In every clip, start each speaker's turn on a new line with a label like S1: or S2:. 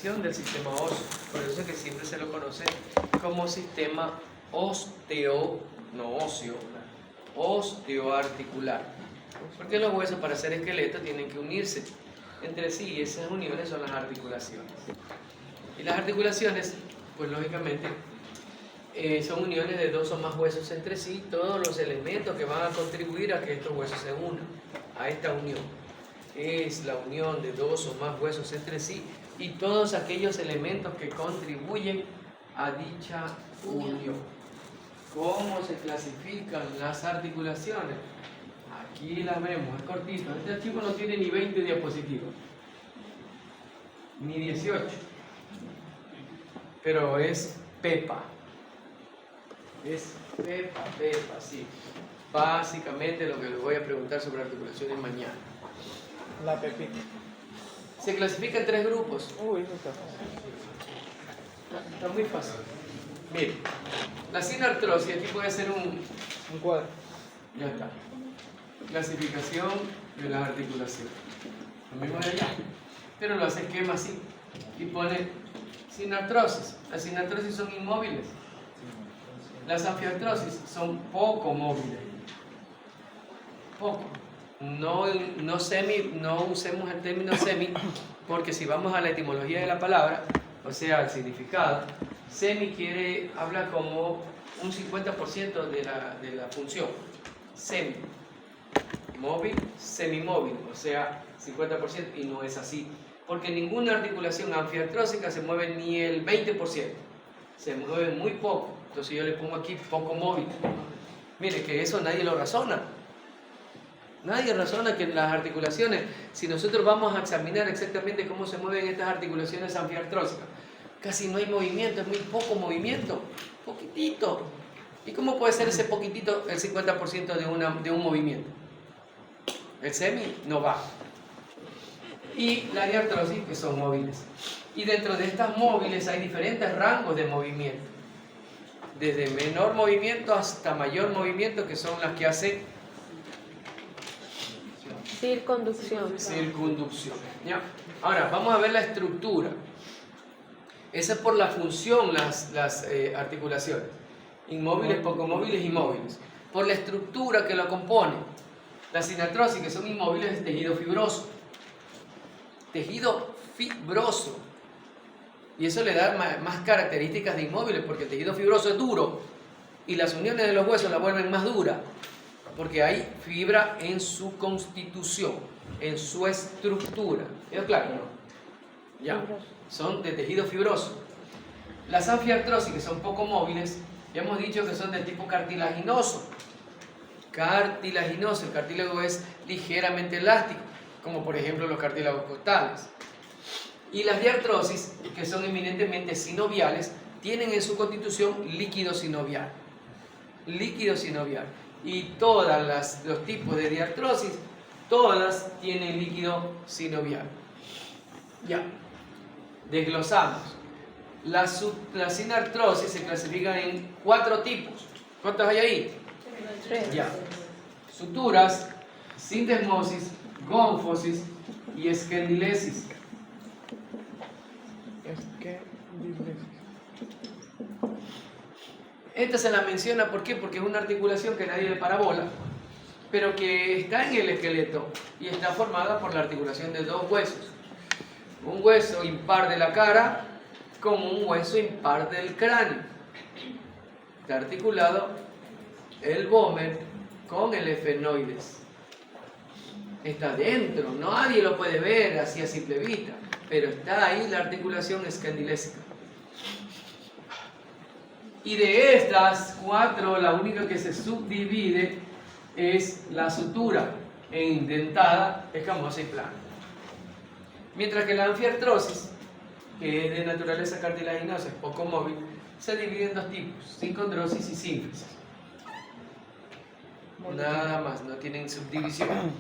S1: del sistema óseo. Por eso es que siempre se lo conoce como sistema no óseo, osteoarticular. Porque los huesos para ser esqueleto tienen que unirse entre sí y esas uniones son las articulaciones. Y las articulaciones, pues lógicamente, son uniones de dos o más huesos entre sí, todos los elementos que van a contribuir a que estos huesos se unan, a esta unión. Es la unión de dos o más huesos entre sí y todos aquellos elementos que contribuyen a dicha unión. ¿Cómo se clasifican las articulaciones? Aquí las vemos, es cortito. Este archivo no tiene ni 20 diapositivas, ni 18, pero es Pepa. Es Pepa, sí. Básicamente lo que les voy a preguntar sobre articulaciones mañana.
S2: La pepita.
S1: Se clasifica en 3 grupos.
S2: Uy, eso está
S1: Está muy fácil. Miren, la sinartrosis, aquí puede ser un
S2: cuadro.
S1: Ya está. Clasificación de las articulaciones. Lo mismo de allá. Pero lo hace esquema así. Y pone sinartrosis. Las sinartrosis son inmóviles. Las anfiartrosis son poco móviles. Poco. No usemos el término semi, porque si vamos a la etimología de la palabra, o sea, al significado, semi habla como un 50% de la función. Semi. Móvil, semimóvil, o sea, 50%, y no es así. Porque ninguna articulación anfiartrósica se mueve ni el 20%. Se mueve muy poco. Entonces yo le pongo aquí poco móvil. Mire que eso nadie lo razona. Nadie razona que las articulaciones, si nosotros vamos a examinar exactamente cómo se mueven estas articulaciones anfiartrósicas, casi no hay movimiento, es muy poco movimiento, poquitito. ¿Y cómo puede ser ese poquitito el 50% de un movimiento? El semi no va. Y la diartrosis, que son móviles. Y dentro de estas móviles hay diferentes rangos de movimiento. Desde menor movimiento hasta mayor movimiento, que son las que hacen
S3: circunducción.
S1: ¿Ya? Ahora, vamos a ver la estructura. Esa es por la función, las articulaciones. Inmóviles, poco móviles y móviles. Por la estructura que lo compone. La sinartrosis, que son inmóviles, es tejido fibroso. Tejido fibroso. Y eso le da más características de inmóviles, porque el tejido fibroso es duro. Y las uniones de los huesos la vuelven más dura. Porque hay fibra en su constitución, en su estructura. ¿Es claro? ¿No? Ya. Son de tejido fibroso. Las anfiartrosis, que son poco móviles, ya hemos dicho que son de tipo cartilaginoso. Cartilaginoso, el cartílago es ligeramente elástico, como por ejemplo los cartílagos costales. Y las diartrosis, que son eminentemente sinoviales, tienen en su constitución líquido sinovial. Líquido sinovial. Y todos los tipos de diartrosis, todas tienen líquido sinovial. Ya, desglosamos. La sinartrosis se clasifica en 4 tipos. ¿Cuántos hay ahí?
S3: 3.
S1: Ya. Suturas, sindesmosis, gonfosis y esquendilesis. Esta se la menciona, ¿por qué? Porque es una articulación que nadie le para bola, pero que está en el esqueleto y está formada por la articulación de 2 huesos. Un hueso impar de la cara con un hueso impar del cráneo. Está articulado el vómer con el efenoides. Está dentro, nadie lo puede ver así a simple vista, pero está ahí la articulación escandilésica. Y de estas 4, la única que se subdivide es la sutura en dentada, escamosa y plana. Mientras que la anfiartrosis, que es de naturaleza cartilaginosa, es poco móvil, se divide en 2 tipos, sincondrosis y sínfisis. Nada más, no tienen subdivisión.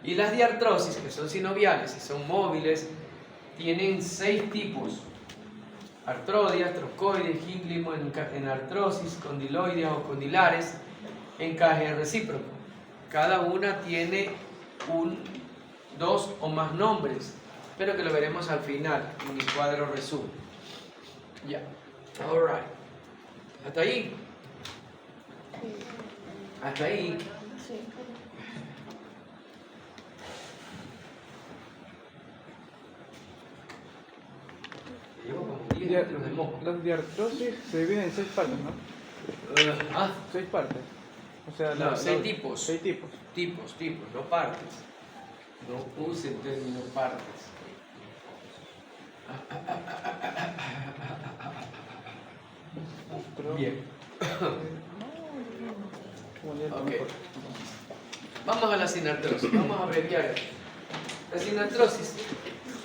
S1: Y las diartrosis, que son sinoviales y son móviles, tienen 6 tipos. Artrodia, trocoide, gínglimo en artrosis, condiloidea o condilares, encaje recíproco. Cada una tiene 2 o más nombres, pero que lo veremos al final en el cuadro resumen. Ya, alright. ¿Hasta ahí? ¿Hasta ahí?
S3: Sí.
S1: Llevo como 10 litros de moco.
S2: Las diartrosis se dividen en 6 partes, ¿no? 6 partes. O sea,
S1: No, 6 tipos.
S2: 6 tipos.
S1: Tipos, no partes. No use el término partes. Bien. Ok. Vamos a la sinartrosis. Vamos a abreviar esto. La sinartrosis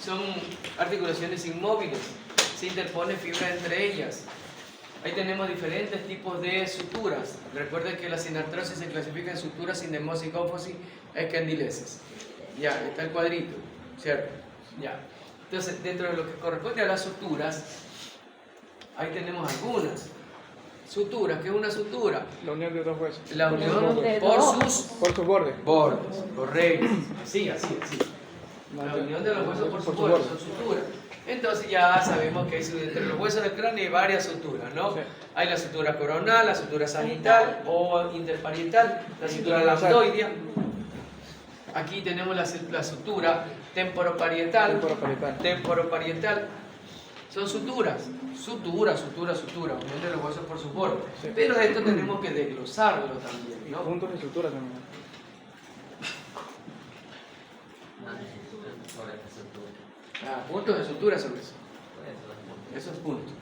S1: son articulaciones inmóviles. Se interpone fibra entre ellas. Ahí tenemos diferentes tipos de suturas. Recuerden que la sinartrosis se clasifica en suturas, sinemosis, ófosis, escandilesis. Ya, está el cuadrito, ¿cierto? Ya. Entonces, dentro de lo que corresponde a las suturas, ahí tenemos algunas. Suturas, ¿qué es una sutura?
S2: La unión de dos huesos.
S1: La unión
S3: de
S1: por
S3: dos.
S1: sus
S2: Por sus bordes.
S1: bordes, correcto. Sí, así. La unión de los huesos por sus bordes son suturas. Entonces ya sabemos que hay entre los huesos del cráneo hay varias suturas, ¿no?
S2: Sí.
S1: Hay la sutura coronal, la sutura sagital o interparietal, la sutura lambdoidea. Aquí tenemos la sutura temporoparietal. Temporoparietal. Son suturas, unión de los huesos por sus bordes.
S2: Sí.
S1: Pero esto tenemos que desglosarlo también,
S2: Y
S1: ¿no?
S2: puntos de sutura también.
S1: Puntos de sutura sobre eso. Esos puntos.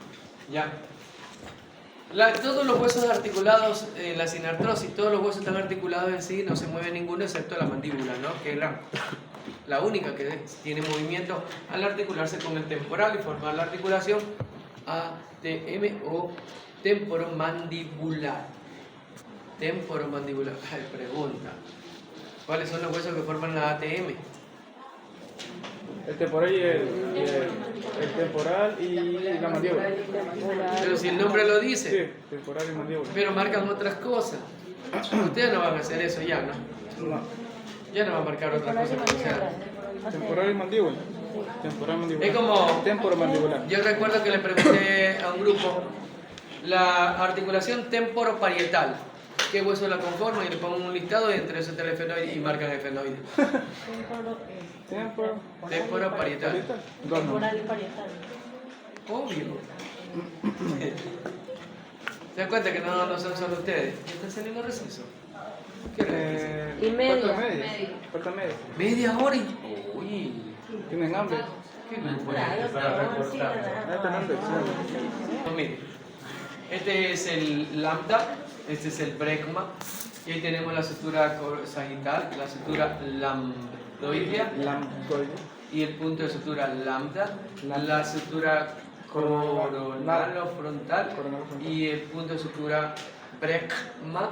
S1: Ya. Todos los huesos articulados, la sinartrosis, todos los huesos están articulados en sí, no se mueve ninguno excepto la mandíbula, ¿no? Que es la única que tiene movimiento al articularse con el temporal y formar la articulación ATM o temporomandibular. Temporomandibular. Pregunta. ¿Cuáles son los huesos que forman la ATM?
S2: El temporal y el temporal y la mandíbula.
S1: Pero si el nombre lo dice.
S2: Sí, temporal y mandíbula.
S1: Pero marcan otras cosas. Ustedes no van a hacer eso ya, ¿no?
S2: No.
S1: Ya no van a marcar otras cosas. O sea,
S2: Temporal y mandíbula. Temporal mandibular.
S1: es como,
S2: Temporomandibular.
S1: yo recuerdo que le pregunté a un grupo la articulación temporoparietal. ¿Qué hueso la conforma? Y le pongo un listado y entre eso está el efenoide y marcan el efenoide. Temporoparietal.
S3: Temporal y parietal.
S1: Obvio. ¿Se dan cuenta que no son solo ustedes? ¿Ya están saliendo receso? ¿Qué hora es?
S3: Y media.
S2: Falta media.
S1: ¿Media hora? Uy.
S2: ¿Tienen hambre?
S1: ¿Qué grupo es?
S2: ¿Tienen hambre?
S1: Pues mire, este es el lambda, este es el brecma, y ahí tenemos la sutura sagital, la sutura lambdoidea,
S2: Lambdoide.
S1: y el punto de sutura lambda, la sutura coronal o frontal, y el punto de sutura brecma,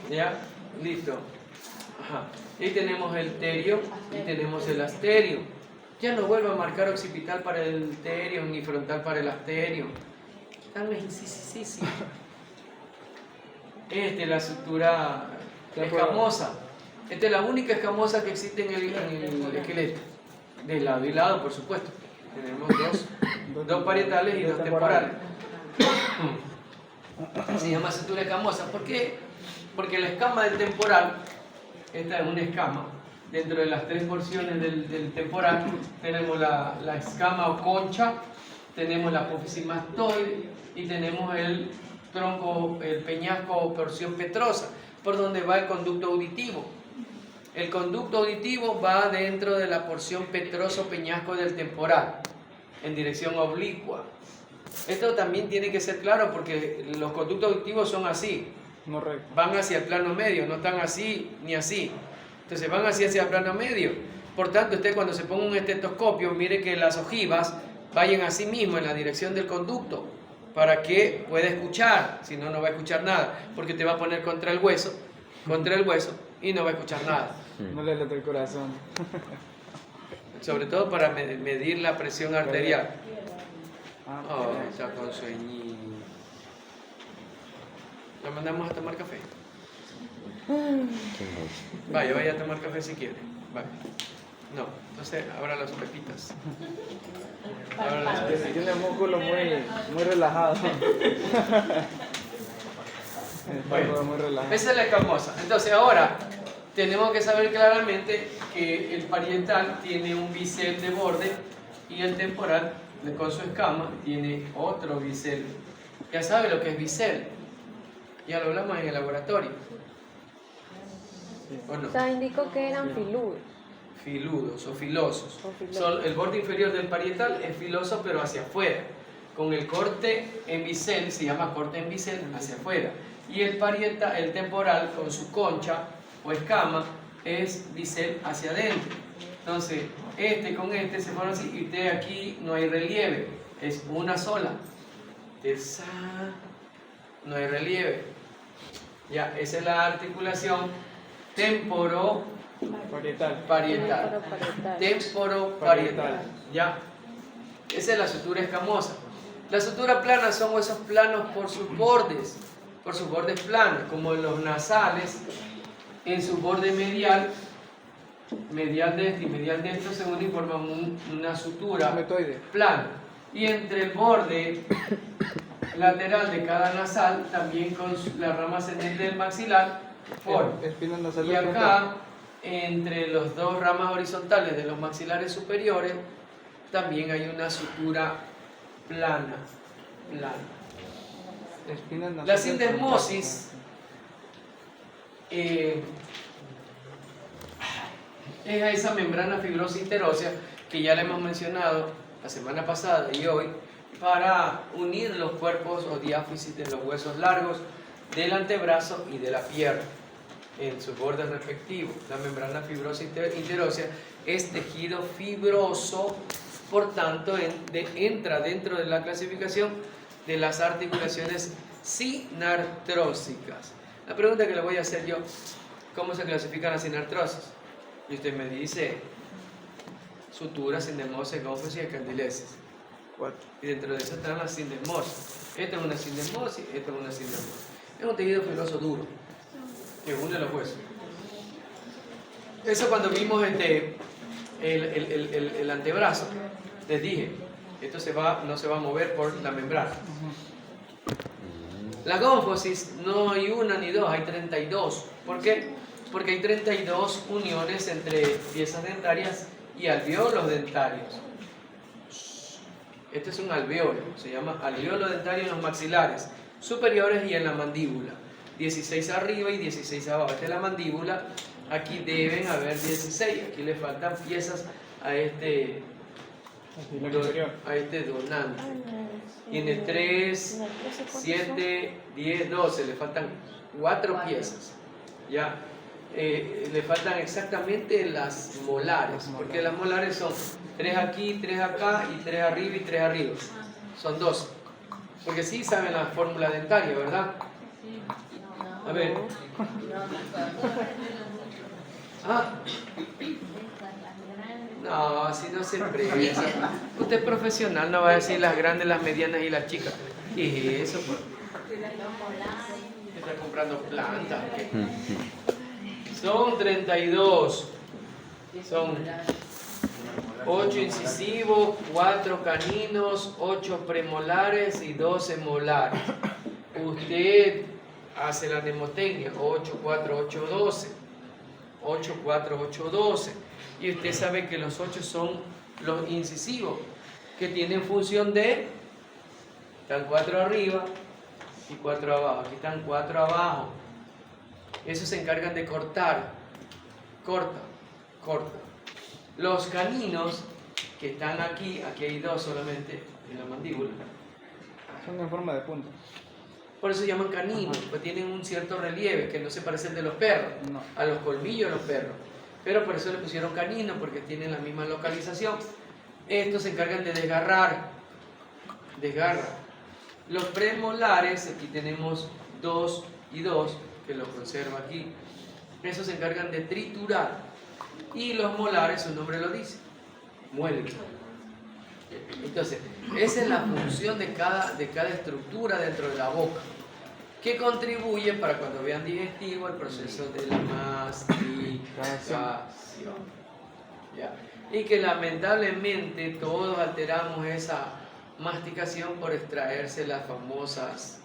S1: ya, listo. Ajá. Y tenemos el terio y tenemos el asterio. Ya no vuelvo a marcar occipital para el terio ni frontal para el asterio. Sí. Esta es la sutura escamosa. Esta es la única escamosa que existe en el esqueleto. De lado y lado, por supuesto. Tenemos dos parietales y dos temporales. Se llama sutura escamosa. ¿Por qué? Porque la escama del temporal, esta es una escama, dentro de las tres porciones del temporal tenemos la escama o concha, tenemos la apófisis mastoide y tenemos el tronco, el peñasco o porción petrosa, por donde va el conducto auditivo. El conducto auditivo va dentro de la porción petroso peñasco del temporal, en dirección oblicua. Esto también tiene que ser claro porque los conductos auditivos son así,
S2: No recto.
S1: van hacia el plano medio, no están así ni así. Entonces van hacia el plano medio. Por tanto, usted cuando se ponga un estetoscopio, mire que las ojivas vayan así mismo en la dirección del conducto para que pueda escuchar, si no, no va a escuchar nada, porque te va a poner contra el hueso y no va a escuchar nada.
S2: No le late el corazón.
S1: Sobre todo para medir la presión arterial. Oh,
S2: Ah,
S1: está con sueñito. ¿La mandamos a tomar café? Vaya a tomar café si quiere. Vaya. No, entonces abra las pepitas.
S2: Tiene el músculo muy relajado.
S1: Bueno,
S2: muy relajado.
S1: esa es la escamosa. Entonces ahora tenemos que saber claramente que el parietal tiene un bisel de borde y el temporal con su escama tiene otro bisel. Ya sabe lo que es bisel. Ya lo hablamos en el laboratorio. ¿O no?
S4: O sea, indicó que eran filudos.
S1: Filudos o filosos.
S4: O filosos.
S1: El borde inferior del parietal es filoso pero hacia afuera. Con el corte en bisel, se llama corte en bisel, hacia afuera. Y el parietal, el temporal con su concha o escama es bisel hacia adentro. Entonces, este con este se forma así y usted aquí no hay relieve, es una sola. Terza, no hay relieve. Ya, esa es la articulación
S2: Parietal.
S1: parietal. Temporoparietal. Ya. Esa es la sutura escamosa. La sutura plana son esos planos por sus bordes planos, como los nasales, en su borde medial de este y medial de esto, según informan una sutura
S2: Metoide.
S1: plana. Y entre el borde lateral de cada nasal, también con la rama ascendente del maxilar, forma.
S2: Espina nasal
S1: Y acá, entre las dos ramas horizontales de los maxilares superiores, también hay una sutura plana.
S2: Espina nasal
S1: La sindesmosis es a esa membrana fibrosa interósea que ya le hemos mencionado la semana pasada y hoy, para unir los cuerpos o diáfisis de los huesos largos del antebrazo y de la pierna en sus bordes respectivos. La membrana fibrosa interósea es tejido fibroso, por tanto entra dentro de la clasificación de las articulaciones sinartrósicas. La pregunta que le voy a hacer yo: ¿cómo se clasifican las sinartrosis? Y usted me dice suturas, sindesmosis, gófosis y candilesis.
S2: 4.
S1: Y dentro de eso están las sindesmosis. Esta es una sindesmosis, esta es una sindesmosis. Es un tejido fibroso duro que une los huesos. Eso cuando vimos el antebrazo, les dije, esto no se va a mover por la membrana. La gófosis no hay una ni dos, hay 32. ¿Por qué? Porque hay 32 uniones entre piezas dentarias y alvéolos dentarios. Este es un alvéolo, se llama alvéolo dentario en los maxilares superiores y en la mandíbula. 16 arriba y 16 abajo. Esta es la mandíbula, aquí deben haber 16, aquí le faltan piezas a este donante. Tiene 3, 7, 10, 12, le faltan 4 piezas. Ya. Le faltan exactamente las molares, porque las molares son 3 aquí, 3 acá y 3 arriba y 3 arriba. Son 12. Porque sí saben la fórmula dentaria, ¿verdad? A ver. No, así no se expresa. Usted es profesional, no va a decir las grandes, las medianas y las chicas. ¿Qué es eso? Está comprando plantas. Son 32. Son 8 incisivos, 4 caninos, 8 premolares y 12 molares. Usted hace la mnemotecnia: 8, 4, 8, 12. 8, 4, 8, 12. Y usted sabe que los 8 son los incisivos, que tienen función de... Están 4 arriba y 4 abajo. Aquí están 4 abajo. Esos se encargan de cortar. Corta. Los caninos que están aquí hay 2 solamente en la mandíbula.
S2: Son en forma de punta.
S1: Por eso se llaman caninos, pues tienen un cierto relieve que no se parece al de los perros,
S2: No.
S1: a los colmillos de los perros. Pero por eso le pusieron caninos, porque tienen la misma localización. Estos se encargan de desgarrar. Los premolares, aquí tenemos 2 y 2, que los conserva aquí. Esos se encargan de triturar. Y los molares, su nombre lo dice, muelen. Entonces, esa es la función de cada estructura dentro de la boca, que contribuye para cuando vean digestivo el proceso de la masticación. ¿ya? Y que lamentablemente todos alteramos esa masticación por extraerse las famosas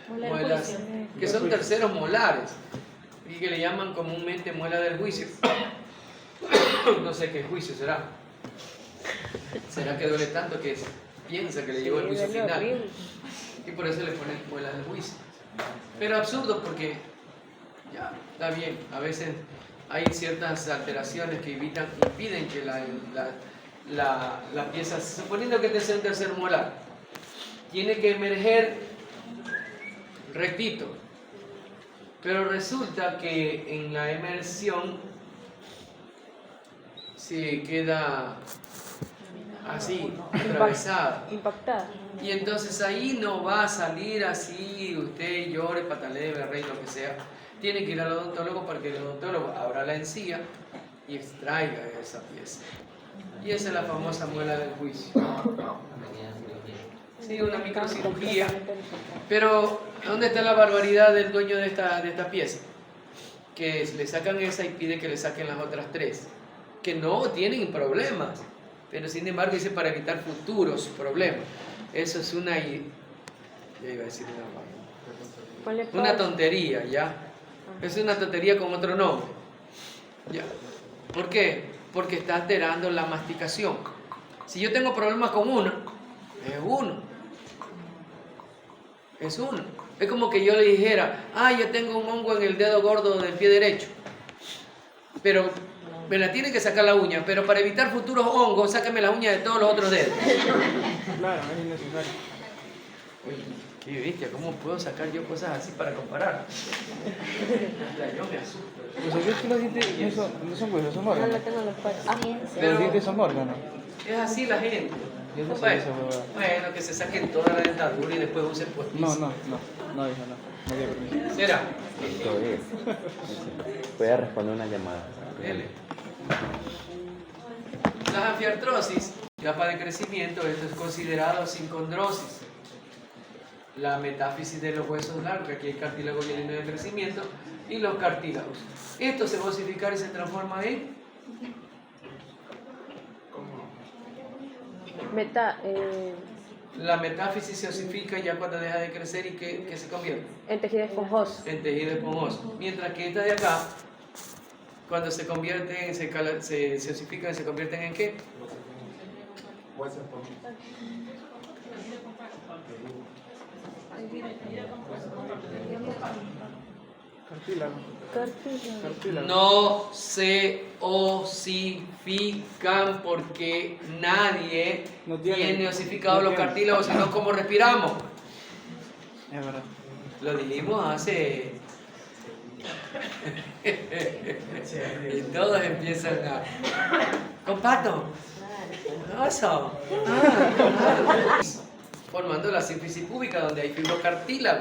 S1: muelas, que son terceros molares y que le llaman comúnmente muela del juicio. No sé qué juicio será. ¿Será que duele tanto que piensa que le llegó el juicio
S4: duele
S1: final?
S4: horrible.
S1: Y por eso le ponen muela del juicio. Pero absurdo porque ya está bien, a veces hay ciertas alteraciones que impiden que la pieza, suponiendo que este sea un tercer molar, tiene que emerger rectito. Pero resulta que en la emersión se queda así, atravesada.
S4: Impactada.
S1: Y entonces ahí no va a salir así, usted llore, patalee, berre, lo que sea. Tiene que ir al odontólogo para que el odontólogo abra la encía y extraiga esa pieza. Y esa es la famosa muela del juicio. Sí, una microcirugía. Pero, ¿dónde está la barbaridad del dueño de esta pieza? Que le sacan esa y pide que le saquen las otras tres. Que no tienen problemas. Pero sin embargo dice para evitar futuros problemas. Eso es una... Ya iba a decir una tontería, ¿ya? Es una tontería con otro nombre. ¿Ya? ¿Por qué? Porque está alterando la masticación. Si yo tengo problemas con uno, es uno. Es uno. Es como que yo le dijera, yo tengo un hongo en el dedo gordo del pie derecho. Pero me la tiene que sacar la uña, pero para evitar futuros hongos, sáqueme la uña de todos los otros dedos.
S2: Claro, es innecesario.
S1: Oye, ¿viste? ¿Cómo puedo sacar yo cosas así para comparar? Yo me asusto.
S2: Pues es que los dientes no son huesos, son
S4: No
S2: órganos.
S4: la tengo en los cuerpos.
S2: Los dientes son órganos.
S1: Es así la gente.
S2: Yo no sé
S1: Bueno,
S2: eso, huevada.
S1: bueno, que se saquen toda la dentadura y después usen postizo.
S2: No, dijo no. No dio permiso.
S1: ¿Será?
S5: Todavía. Voy a responder una llamada.
S1: Dele. Las anfiartrosis, capa de crecimiento, esto es considerado sincondrosis. La metáfisis de los huesos largos, aquí hay cartílago y línea de crecimiento, y los cartílagos. Esto se va a osificar y se transforma en
S4: La
S1: metáfisis se osifica ya cuando deja de crecer y que se convierte
S4: en tejido esponjoso.
S1: en tejido esponjoso. Mientras que esta de acá, cuando se convierten, se osifican, se convierten en ¿qué?
S2: Cartílago.
S1: No se osifican porque nadie
S2: No tiene
S1: osificados los cartílagos, sino cómo respiramos.
S2: Es verdad.
S1: Lo dijimos hace... y todos empiezan a... Comparto. Eso. Formando la sínfisis púbica donde hay fibrocartílago.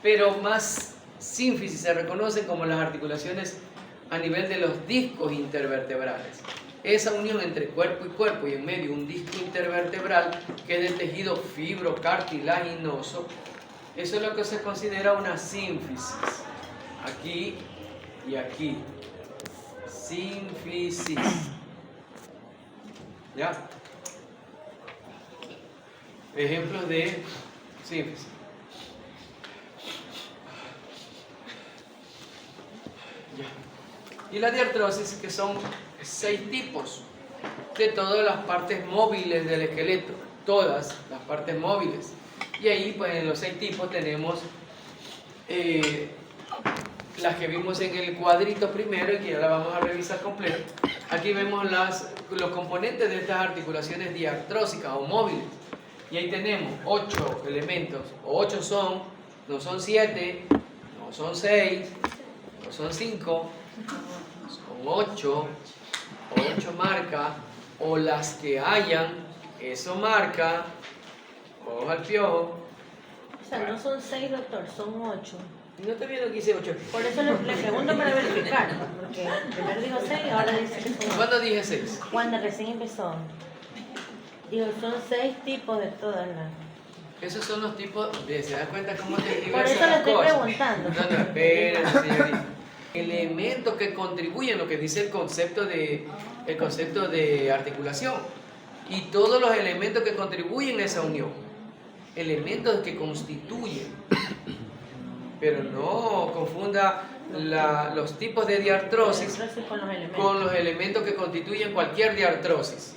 S1: Pero más sínfisis se reconocen como las articulaciones a nivel de los discos intervertebrales. Esa unión entre cuerpo y en medio un disco intervertebral que es de tejido fibrocartilaginoso, eso es lo que se considera una sínfisis. Aquí y aquí. Sínfisis. ¿Ya? Ejemplos de sínfisis. Y la diartrosis, que son 6 tipos de todas las partes móviles del esqueleto, todas las partes móviles. Y ahí, pues, en los 6 tipos tenemos las que vimos en el cuadrito primero y que ya la vamos a revisar completo. Aquí vemos los componentes de estas articulaciones diartrósicas o móviles. Y ahí tenemos 8 elementos, o 8 son, no son 7, no son 6, no son 5, son 8, 8 marca, o las que hayan, eso marca, ojo al piojo.
S3: O sea, no son 6, doctor, son 8.
S1: No estoy viendo que hice 8.
S3: Por eso le pregunto para verificar, porque primero dijo 6 y ahora dice que son 8.
S1: ¿Cuándo dije 6?
S3: Cuando recién empezó. Digo, son 6 tipos de todas las...
S1: Esos son los tipos, ¿se da cuenta cómo te
S3: Por eso le estoy preguntando.
S1: No, espérense, señorita. elementos que contribuyen, lo que dice el concepto de articulación, y todos los elementos que contribuyen a esa unión, elementos que constituyen, pero no confunda los tipos de diartrosis con los elementos que constituyen cualquier diartrosis,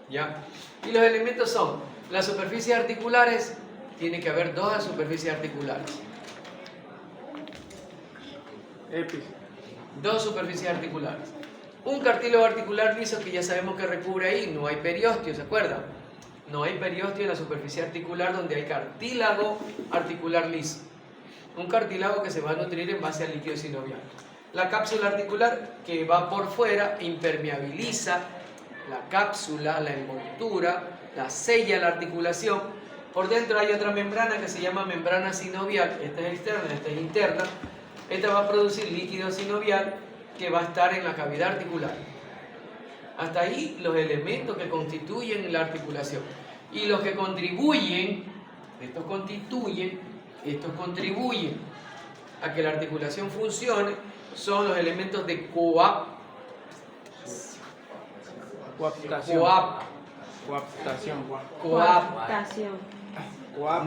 S1: ¿ya? Y los elementos son las superficies articulares. Tiene que haber dos superficies articulares. Dos superficies articulares. Un cartílago articular liso que ya sabemos que recubre ahí. No hay periósteo, ¿se acuerdan? No hay periósteo en la superficie articular donde hay cartílago articular liso. Un cartílago que se va a nutrir en base al líquido sinovial. La cápsula articular que va por fuera impermeabiliza la cápsula, la envoltura, la sella la articulación. Por dentro hay otra membrana que se llama membrana sinovial. Esta es externa, esta es interna. Esta va a producir líquido sinovial que va a estar en la cavidad articular. Hasta ahí los elementos que constituyen la articulación. Y los que contribuyen, estos contribuyen a que la articulación funcione, son los elementos de
S2: Coaptación.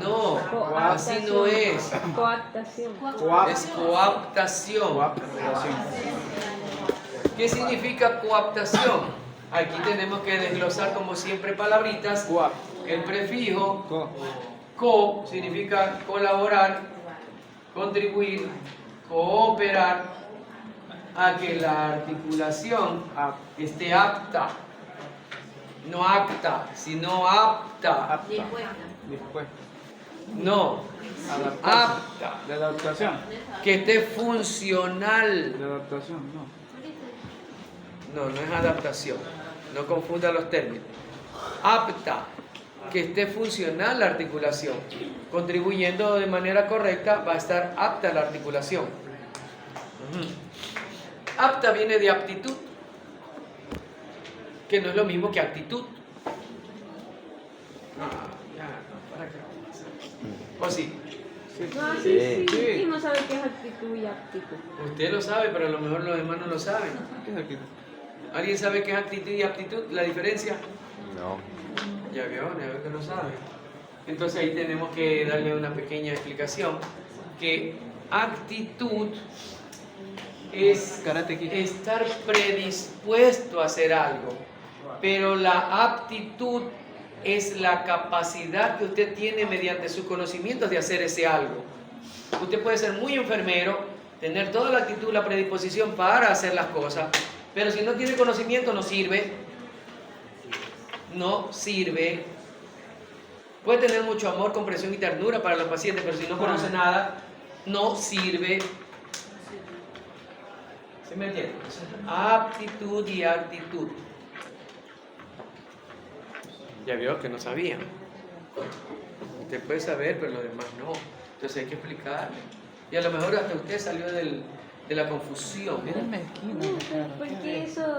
S1: No, así no es.
S4: Coaptación.
S1: Es coaptación. ¿Qué significa coaptación? Aquí tenemos que desglosar como siempre palabritas. El prefijo co significa colaborar, contribuir, cooperar a que la articulación esté apta. No apta, sino apta.
S2: Después.
S1: No, apta.
S2: De adaptación.
S1: Que esté funcional.
S2: De adaptación, no.
S1: No, no es adaptación. No confunda los términos. Apta. Que esté funcional la articulación. Contribuyendo de manera correcta va a estar apta la articulación. Apta viene de aptitud, que no es lo mismo que actitud. ¿O sí?
S4: No, sí, no sabe qué es actitud y aptitud.
S1: Usted lo sabe, pero a lo mejor los demás no lo saben.
S2: ¿Qué es actitud?
S1: ¿Alguien sabe qué es actitud y aptitud? ¿La diferencia?
S5: No.
S1: Ya veo que no sabe. Entonces ahí tenemos que darle una pequeña explicación. Que actitud es estar predispuesto a hacer algo. Pero la aptitud es la capacidad que usted tiene mediante sus conocimientos de hacer ese algo. Usted puede ser muy enfermero, tener toda la actitud, la predisposición para hacer las cosas, pero si no tiene conocimiento no sirve. No sirve. Puede tener mucho amor, comprensión y ternura para los pacientes, pero si no conoce nada, no sirve. ¿Sí me entiende? Aptitud y actitud. Ya vio que no sabían. Usted puede saber, pero los demás no. Entonces hay que explicarle. Y a lo mejor hasta usted salió de la confusión.
S4: Porque eso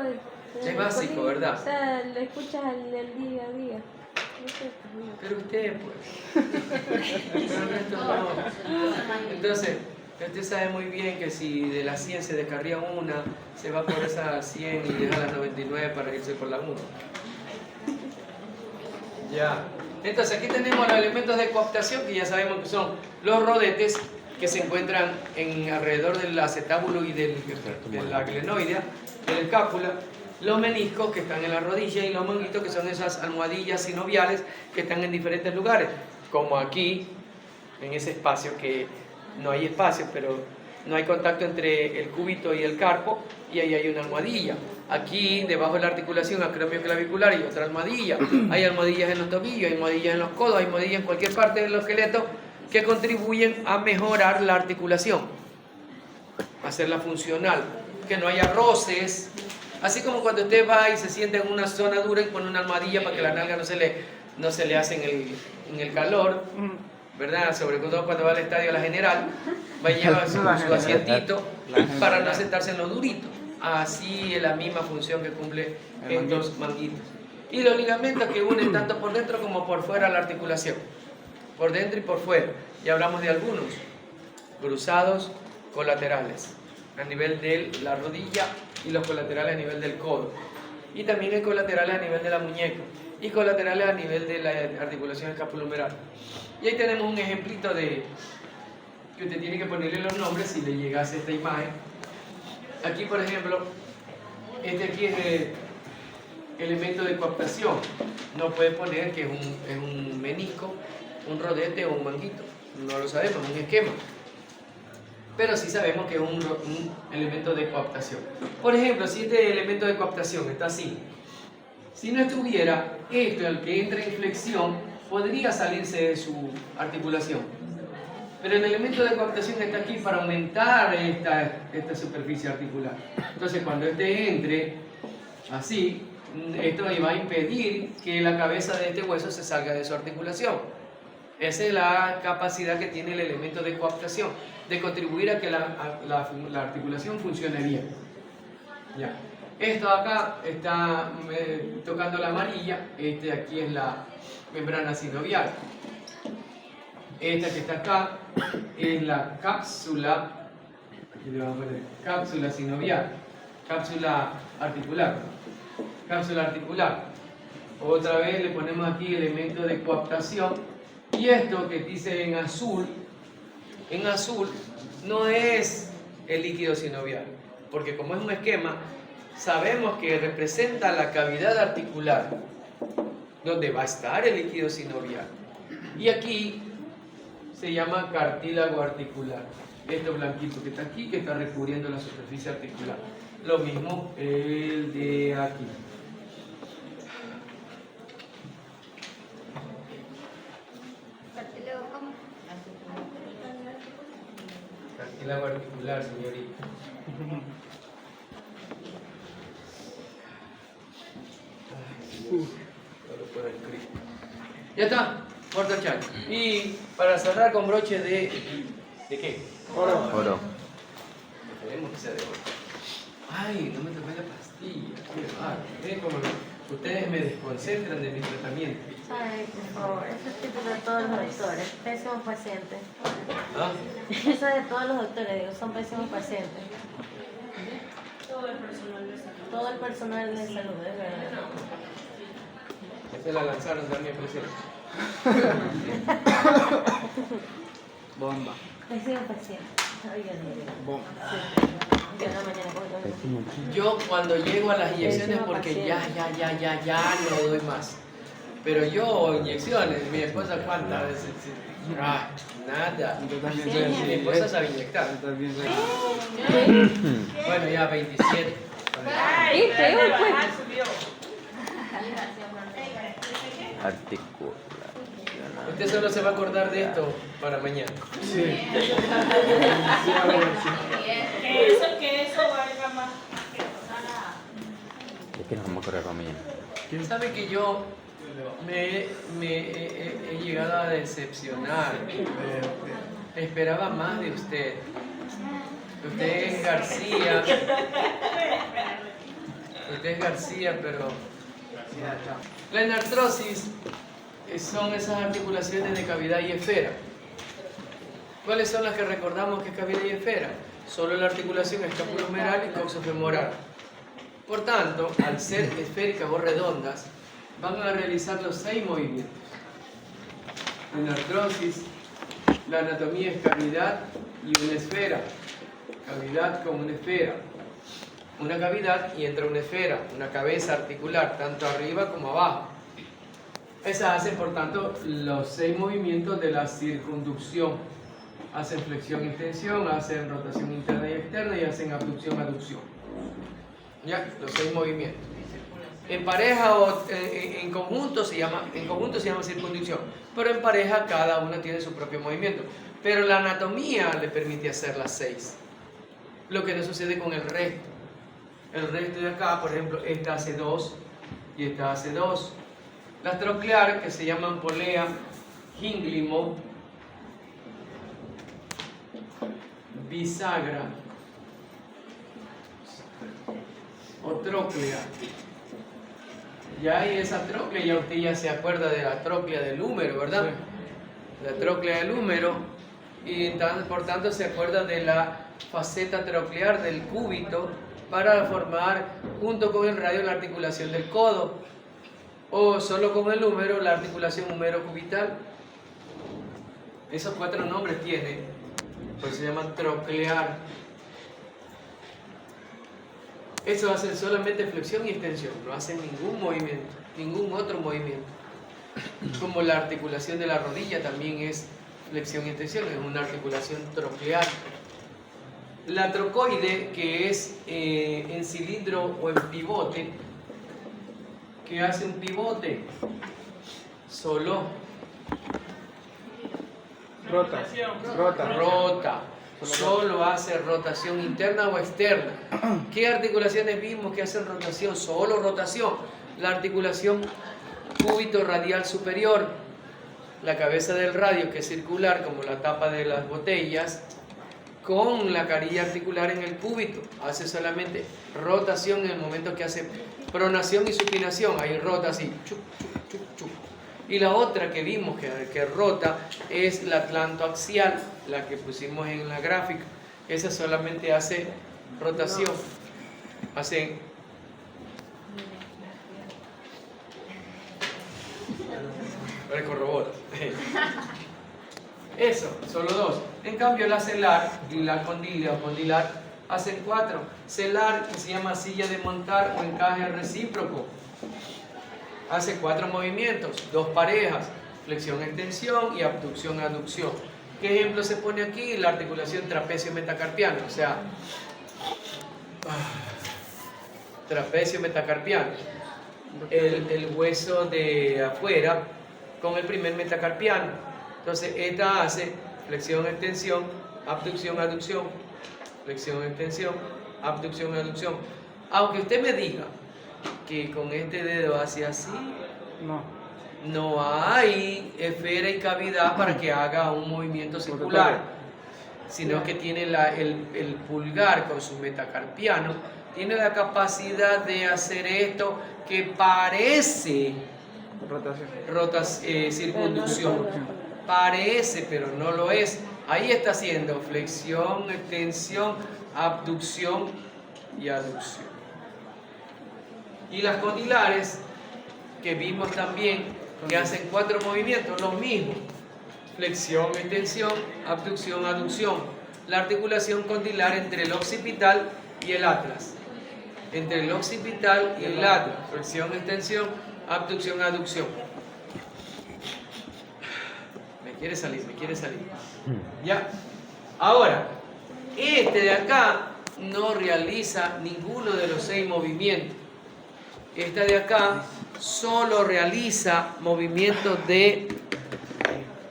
S1: es básico, ¿verdad?
S4: O sea, lo escuchas al día a día. No sé,
S1: pero usted, pues. Pero el resto no. Entonces, usted sabe muy bien que si de las 100 se descarría una, se va por esa 100 y deja las 99 para irse por la 1. Ya. Entonces aquí tenemos los elementos de coaptación que ya sabemos que son los rodetes que se encuentran alrededor del acetábulo y de la glenoidea, de la escápula, los meniscos que están en la rodilla y los manguitos que son esas almohadillas sinoviales que están en diferentes lugares, como aquí, en ese espacio que no hay espacio, pero no hay contacto entre el cúbito y el carpo, y ahí hay una almohadilla. Aquí, debajo de la articulación acromioclavicular, hay otra almohadilla. Hay almohadillas en los tobillos, hay almohadillas en los codos, hay almohadillas en cualquier parte del esqueleto que contribuyen a mejorar la articulación, a hacerla funcional, que no haya roces. Así como cuando usted va y se sienta en una zona dura y pone una almohadilla para que la nalga no se le hace en el calor, ¿verdad? Sobre todo cuando va al estadio a la general, va y lleva su asientito para no sentarse en lo durito. Así es la misma función que cumple estos manguitos. Y los ligamentos que unen tanto por dentro como por fuera la articulación. Por dentro y por fuera. Ya hablamos de algunos. Cruzados, colaterales. a nivel de la rodilla y los colaterales a nivel del codo. Y también hay colaterales a nivel de la muñeca y colaterales a nivel de la articulación escapulohumeral. Y ahí tenemos un ejemplito de que usted tiene que ponerle los nombres si le llegase esta imagen. Aquí, por ejemplo, este aquí es el elemento de coaptación. No puede poner que es un menisco, un rodete o un manguito. No lo sabemos, es un esquema. Pero sí sabemos que es un elemento de coaptación. Por ejemplo, si este elemento de coaptación está así, si no estuviera esto, el que entra en flexión, podría salirse de su articulación. Pero el elemento de coaptación está aquí para aumentar esta superficie articular. Entonces, cuando este entre así, esto va a impedir que la cabeza de este hueso se salga de su articulación. Esa es la capacidad que tiene el elemento de coaptación, de contribuir a que la articulación funcione bien. Ya. Esto acá está tocando la amarilla, aquí es la membrana sinovial. Esta que está acá es la cápsula, aquí le vamos a poner cápsula sinovial, cápsula articular. Cápsula articular. Otra vez le ponemos aquí elemento de coaptación. Y esto que dice en azul no es el líquido sinovial, porque como es un esquema, sabemos que representa la cavidad articular donde va a estar el líquido sinovial. Y aquí se llama cartílago articular. Esto blanquito que está aquí, que está recubriendo la superficie articular. Lo mismo el de aquí. Cartílago articular, señorita. Ya está, corta el chat. Y para cerrar con broche ¿de qué?
S5: Oro.
S1: Esperemos que sea de oro. Ay, no me tomé la pastilla. Qué raro. ¿Ven cómo ustedes me desconcentran de mi tratamiento?
S3: Ay, por favor, eso es típico de todos los doctores, pésimos pacientes.
S1: ¿Ah?
S3: Eso es de todos los doctores, digo, son pésimos pacientes.
S4: Todo el personal de salud.
S3: Todo el personal de salud, es verdad.
S1: Esa la lanzaron también, presente.
S2: Bomba.
S3: Pésimos pacientes. Ay, Dios mío.
S2: Bomba.
S3: Yo en la mañana como
S1: Yo cuando llego a las inyecciones porque ya no doy más. Pero yo inyecciones, mi esposa cuántas veces. Ah, nada.
S2: Yo también
S3: Sí,
S2: soy
S1: Mi
S2: así.
S1: esposa sabe inyectar.
S2: Yo también soy así.
S1: Bueno, ya 27.
S4: Ay, pero
S5: Articular.
S1: Usted solo se va a acordar de esto para mañana.
S2: Sí. Sí, a ver, sí.
S4: que eso valga más.
S5: Es que nos vamos a correr para mañana.
S1: ¿Sabe que yo me he llegado a decepcionar? Esperaba más de usted. Usted es García. Usted es García, pero la enartrosis son esas articulaciones de cavidad y esfera. ¿Cuáles son las que recordamos que es cavidad y esfera? Solo la articulación escapulohumeral y coxofemoral. Por tanto, al ser esféricas o redondas, van a realizar los 6 movimientos. La enartrosis, la anatomía es cavidad y una esfera. Cavidad como una esfera. Una cavidad y entra una esfera, una cabeza articular, tanto arriba como abajo. Esas hacen, por tanto, los 6 movimientos de la circunducción. Hacen flexión y extensión, hacen rotación interna y externa y hacen abducción, aducción. ¿Ya? Los 6 movimientos. En pareja o en conjunto se llama circunducción, pero en pareja cada uno tiene su propio movimiento. Pero la anatomía le permite hacer las 6. Lo que no sucede con el resto. El resto de acá, por ejemplo, esta hace 2 y esta hace 2. Las trocleares, que se llaman polea, gínglimo, bisagra o tróclea. Ya hay esa tróclea, ya usted ya se acuerda de la tróclea del húmero, ¿verdad? La tróclea del húmero, y por tanto se acuerda de la faceta troclear del cúbito para formar junto con el radio la articulación del codo, o solo con el húmero la articulación húmero-cubital. Esos 4 nombres tiene, pues se llama troclear. Eso hacen solamente flexión y extensión, no hacen ningún movimiento, ningún otro movimiento. Como la articulación de la rodilla también es flexión y extensión, es una articulación troclear. La trocoide, que es en cilindro o en pivote, que hace un pivote solo rota, solo hace rotación interna o externa. ¿Qué articulaciones vimos que hacen rotación? Solo rotación. La articulación cúbito radial superior, la cabeza del radio, que es circular como la tapa de las botellas, con la carilla articular en el cúbito, hace solamente rotación en el momento que hace pronación y supinación, ahí rota así, chuc, chuc, chuc, chuc. Y la otra que vimos que rota es la atlantoaxial, la que pusimos en la gráfica, esa solamente hace rotación, hace recorrobota. Eso, solo 2. En cambio la celar y la condila o condilar hacen 4. Celar, que se llama silla de montar o encaje recíproco, hace 4 movimientos, 2 parejas, flexión, extensión y abducción, aducción. ¿Qué ejemplo se pone aquí? La articulación trapecio metacarpiano, o sea, trapecio metacarpiano, el hueso de afuera con el primer metacarpiano. Entonces, esta hace flexión, extensión, abducción, aducción, flexión, extensión, abducción, aducción. Aunque usted me diga que con este dedo hace así, no hay esfera y cavidad para que haga un movimiento circular, sino que tiene el pulgar con su metacarpiano, tiene la capacidad de hacer esto que parece circunducción. Parece, pero no lo es. Ahí está haciendo flexión, extensión, abducción y aducción. Y las condilares, que vimos también, que hacen 4 movimientos, los mismos. Flexión, extensión, abducción, aducción. La articulación condilar entre el occipital y el atlas. Entre el occipital y el atlas. Flexión, extensión, abducción, aducción. Me quiere salir. Ya. Ahora, este de acá no realiza ninguno de los 6 movimientos. Esta de acá solo realiza movimientos de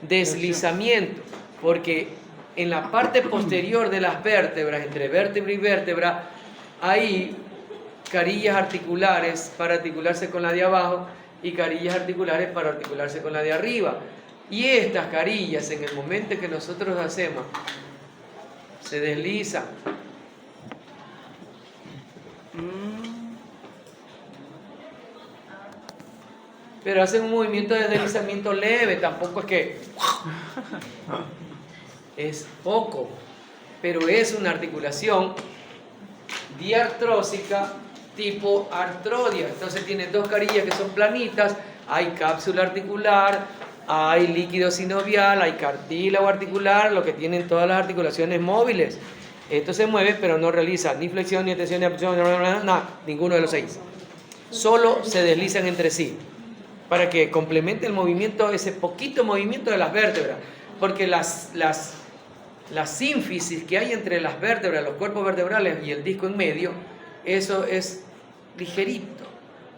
S1: deslizamiento, porque en la parte posterior de las vértebras, entre vértebra y vértebra, hay carillas articulares para articularse con la de abajo y carillas articulares para articularse con la de arriba. Y estas carillas, en el momento que nosotros hacemos, se deslizan. Pero hacen un movimiento de deslizamiento leve, tampoco es que es poco, pero es una articulación diartrósica tipo artrodia. Entonces tiene 2 carillas que son planitas, hay cápsula articular, hay líquido sinovial, hay cartílago articular, lo que tienen todas las articulaciones móviles. Esto se mueve, pero no realiza ni flexión, ni extensión, ni abducción, nada, ninguno de los 6. Solo se deslizan entre sí, para que complemente el movimiento, ese poquito movimiento de las vértebras, porque la sínfisis que hay entre las vértebras, los cuerpos vertebrales y el disco en medio, eso es ligerito.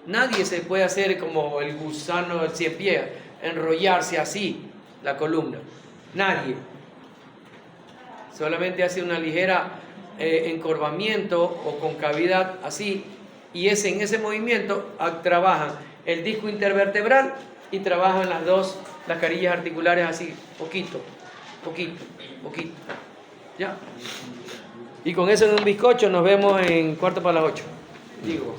S1: Nadie se puede hacer como el gusano del 100 pies, enrollarse así la columna. Nadie. Solamente hace una ligera encorvamiento o concavidad así, y en ese movimiento trabajan el disco intervertebral y trabajan las carillas articulares así, poquito. ¿Ya? Y con eso en un bizcocho nos vemos en 7:45. Digo.